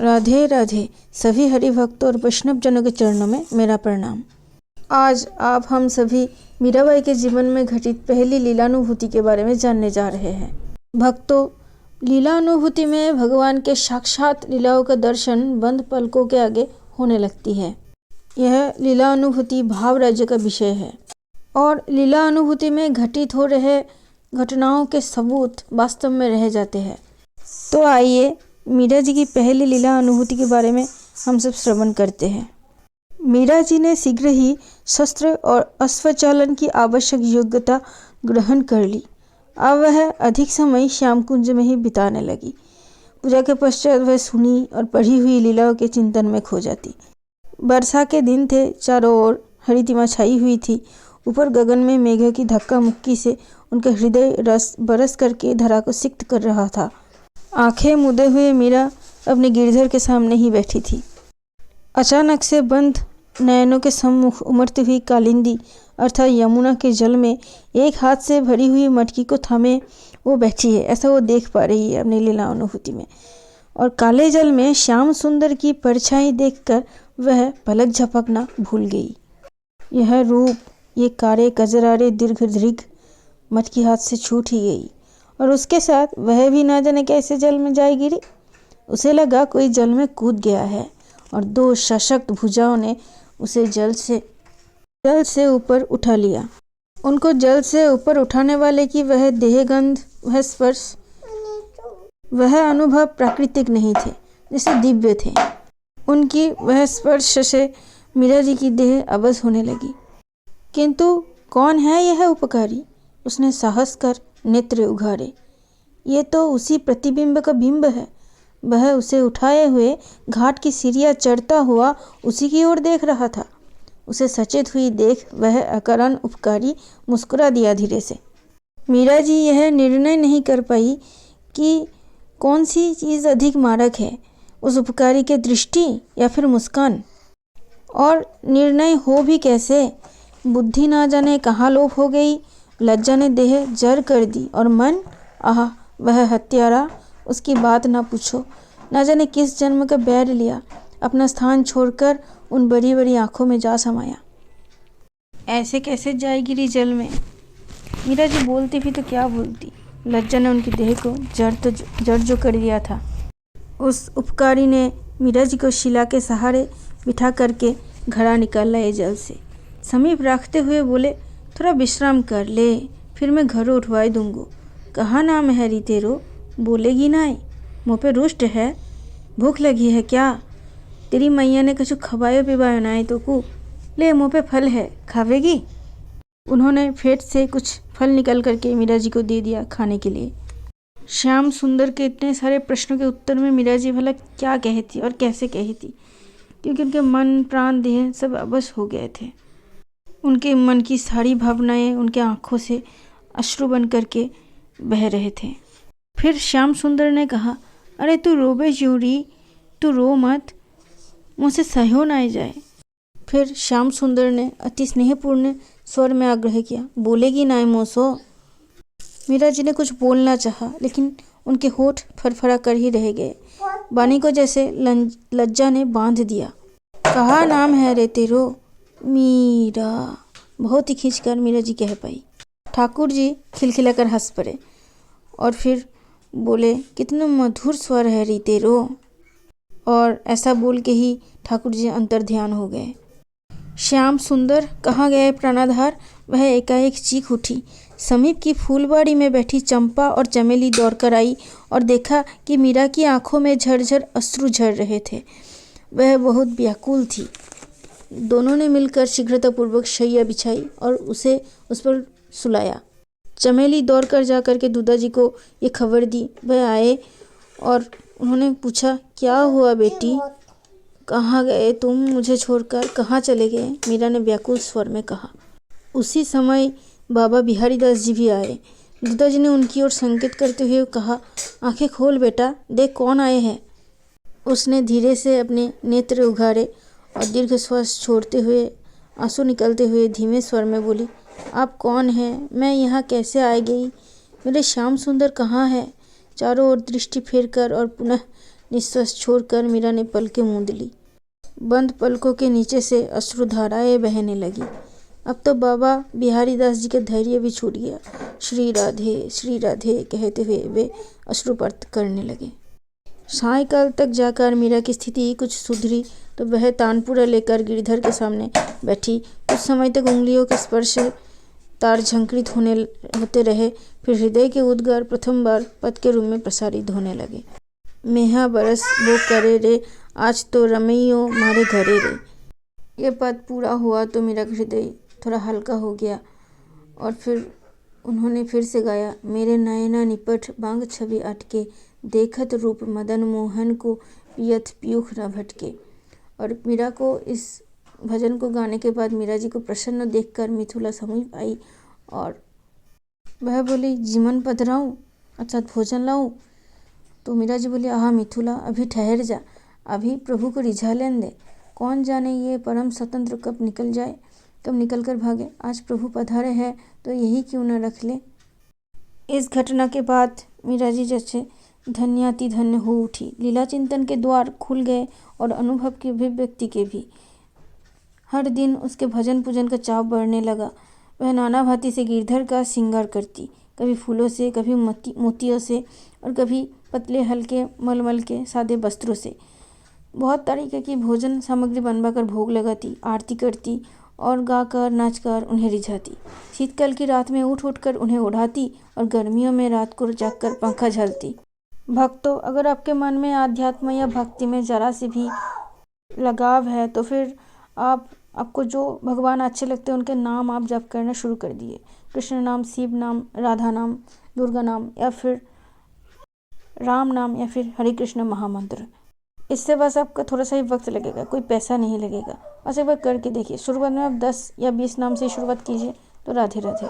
राधे राधे। सभी हरि भक्तों और वैष्णव जनों के चरणों में मेरा प्रणाम। आज आप हम सभी मीराबाई के जीवन में घटित पहली लीलानुभूति के बारे में जानने जा रहे हैं। भक्तों, लीलानुभूति में भगवान के साक्षात लीलाओं का दर्शन बंद पलकों के आगे होने लगती है। यह लीलानुभूति भाव राज्य का विषय है और लीला अनुभूति में घटित हो रहे घटनाओं के सबूत वास्तव में रह जाते हैं। तो आइए मीरा जी की पहली लीला अनुभूति के बारे में हम सब श्रवण करते हैं। मीरा जी ने शीघ्र ही शस्त्र और अश्वचालन की आवश्यक योग्यता ग्रहण कर ली। अब वह अधिक समय श्याम कुंज में ही बिताने लगी। पूजा के पश्चात वह सुनी और पढ़ी हुई लीलाओं के चिंतन में खो जाती। वर्षा के दिन थे, चारों ओर हरितिमा छाई हुई थी। ऊपर गगन में मेघों की धक्का मुक्की से उनका हृदय रस बरस करके धरा को सिक्त कर रहा था। आंखें मूंदे हुए मीरा अपने गिरधर के सामने ही बैठी थी। अचानक से बंद नयनों के सम्मुख उमड़ती हुई कालिंदी अर्थात यमुना के जल में एक हाथ से भरी हुई मटकी को थामे वो बैठी है, ऐसा वो देख पा रही है अपनी लीला अनुभूति में। और काले जल में श्याम सुंदर की परछाई देखकर वह पलक झपकना भूल गई। यह रूप, ये कारे कजरारे दीर्घ दीर्घ मटकी हाथ से छूट ही गई और उसके साथ वह भी ना जाने कैसे जल में जाए गिरी। उसे लगा कोई जल में कूद गया है और दो सशक्त भुजाओं ने उसे जल से ऊपर उठा लिया। उनको जल से ऊपर उठाने वाले की वह देहगंध, वह स्पर्श, वह अनुभव प्राकृतिक नहीं थे, जैसे दिव्य थे। उनकी वह स्पर्श से मीरा जी की देह अवश होने लगी। किंतु कौन है यह उपकारी? उसने साहस कर नेत्र उघारे। ये तो उसी प्रतिबिंब का बिंब है। वह उसे उठाए हुए घाट की सीढ़ियाँ चढ़ता हुआ उसी की ओर देख रहा था। उसे सचेत हुई देख वह अकारण उपकारी मुस्कुरा दिया धीरे से। मीरा जी यह निर्णय नहीं कर पाई कि कौन सी चीज़ अधिक मारक है, उस उपकारी के दृष्टि या फिर मुस्कान। और निर्णय हो भी कैसे? बुद्धि ना जाने कहाँ लोप हो गई। लज्जा ने देह जर कर दी और मन, आह वह हत्यारा, उसकी बात ना पूछो। ना जाने किस जन्म का बैर लिया, अपना स्थान छोड़कर उन बड़ी बड़ी आंखों में जा समाया। ऐसे कैसे जाए गिरी जल में? मीरा जी बोलती भी तो क्या बोलती। लज्जा ने उनकी देह को जड़ जो कर दिया था। उस उपकारी ने मीरा जी को शिला के सहारे बिठा करके घड़ा निकाल लाए जल से। समीप रखते हुए बोले, थोड़ा विश्राम कर ले, फिर मैं घर उठवाई दूंगो। कहाँ नाम है री तेरो? बोलेगी नाई? मुँह पे रुष्ट है? भूख लगी है क्या? तेरी मैया ने कुछ खवायो पिवायो नाई तो को? ले मुँह पे फल है, खावेगी? उन्होंने फेट से कुछ फल निकल करके मीरा जी को दे दिया खाने के लिए। श्याम सुंदर के इतने सारे प्रश्नों के उत्तर में मीरा जी भला क्या कहती और कैसे कहती, क्योंकि उनके मन प्राण देह सब अवश हो गए थे। उनके मन की सारी भावनाएं उनके आंखों से अश्रु बन करके बह रहे थे। फिर श्याम सुंदर ने कहा, अरे तू रोबे क्यों री? तू रो मत, मुझसे सहयो ना जाए। फिर श्याम सुंदर ने अति स्नेहपूर्ण स्वर में आग्रह किया, बोलेगी ना मोसो? मीरा जी ने कुछ बोलना चाहा, लेकिन उनके होठ फरफरा कर ही रह गए। वाणी को जैसे लज्जा ने बांध दिया। कहा नाम है रे तेरो? मीरा। बहुत ही खींचकर मीरा जी कह पाई। ठाकुर जी खिलखिलाकर हंस पड़े और फिर बोले, कितना मधुर स्वर है री तेरो। और ऐसा बोल के ही ठाकुर जी अंतर ध्यान हो गए। श्याम सुंदर कहाँ गए प्राणाधार? वह एकाएक चीख उठी। समीप की फूलबाड़ी में बैठी चंपा और चमेली दौड़कर आई और देखा कि मीरा की आंखों में झरझर अश्रु झर रहे थे। वह बहुत व्याकुल थी। दोनों ने मिलकर शीघ्रतापूर्वक शैया बिछाई और उसे उस पर सुलाया। चमेली दौड़कर जाकर के दूधा जी को ये खबर दी। वह आए और उन्होंने पूछा, क्या हुआ बेटी? कहाँ गए तुम मुझे छोड़कर? कहाँ चले गए? मीरा ने व्याकुल स्वर में कहा। उसी समय बाबा बिहारी दास जी भी आए। दूधा जी ने उनकी ओर संकेत करते हुए कहा, आंखें खोल बेटा, देख कौन आए हैं। उसने धीरे से अपने नेत्र उघारे और दीर्घ श्वास छोड़ते हुए, आंसू निकलते हुए धीमे स्वर में बोली, आप कौन हैं? मैं यहाँ कैसे आ गई? मेरे श्याम सुंदर कहाँ है? चारों ओर दृष्टि फेरकर और पुनः निश्वास छोड़कर मीरा ने पलकें मूंद ली। बंद पलकों के नीचे से अश्रुधाराएं बहने लगी। अब तो बाबा बिहारी दास जी का धैर्य भी छूट गया। श्री राधे कहते हुए वे अश्रुपात करने लगे। सायंकाल तक जाकर मीरा की स्थिति कुछ सुधरी तो वह तानपुरा लेकर गिरधर के सामने बैठी। कुछ समय तक उंगलियों के स्पर्श से तार झंकृत होते रहे। फिर हृदय के उद्गार प्रथम बार पद के रूप में प्रसारित होने लगे। मेहा बरस वो करे रे, आज तो रमैयो मारे घरे रे। ये पद पूरा हुआ तो मेरा हृदय थोड़ा हल्का हो गया और फिर उन्होंने फिर से गाया। मेरे नयना निपट बांग छवि अटके, देखत रूप मदन मोहन को पियत पीयूख न भटके। और मीरा को इस भजन को गाने के बाद मीरा जी को प्रसन्न देखकर मिथुला समीप आई और वह बोली, जीमन पधराऊं अर्थात भोजन लाऊं? तो मीरा जी बोली, आहा मिथुला, अभी ठहर जा, अभी प्रभु को रिझा लेने दे। कौन जाने ये परम स्वतंत्र कब निकल जाए, कब निकल कर भागे। आज प्रभु पधारे हैं तो यही क्यों न रख ले। इस घटना के बाद मीरा जी जैसे धन्याति धन्य हो उठी। लीला चिंतन के द्वार खुल गए और अनुभव की अभिव्यक्ति के भी। हर दिन उसके भजन पूजन का चाव बढ़ने लगा। वह नाना भांति से गिरधर का श्रृंगार करती, कभी फूलों से, कभी मोतियों से और कभी पतले हल्के मलमल के सादे वस्त्रों से। बहुत तरीके की भोजन सामग्री बनवाकर भोग लगाती, आरती करती और गाकर नाचकर उन्हें रिझाती। शीतकाल की रात में उठ उठकर उन्हें उड़ाती और गर्मियों में रात को जागकर पंखा झलती। भक्तों, अगर आपके मन में आध्यात्म या भक्ति में जरा सी भी लगाव है तो फिर आपको जो भगवान अच्छे लगते हैं उनके नाम आप जप करना शुरू कर दिए। कृष्ण नाम, शिव नाम, राधा नाम, दुर्गा नाम या फिर राम नाम या फिर हरे कृष्ण महामंत्र। इससे बस आपका थोड़ा सा ही वक्त लगेगा, कोई पैसा नहीं लगेगा। बस एक बार करके देखिए। शुरुआत में आप 10 या 20 नाम से शुरुआत कीजिए। तो राधे राधे।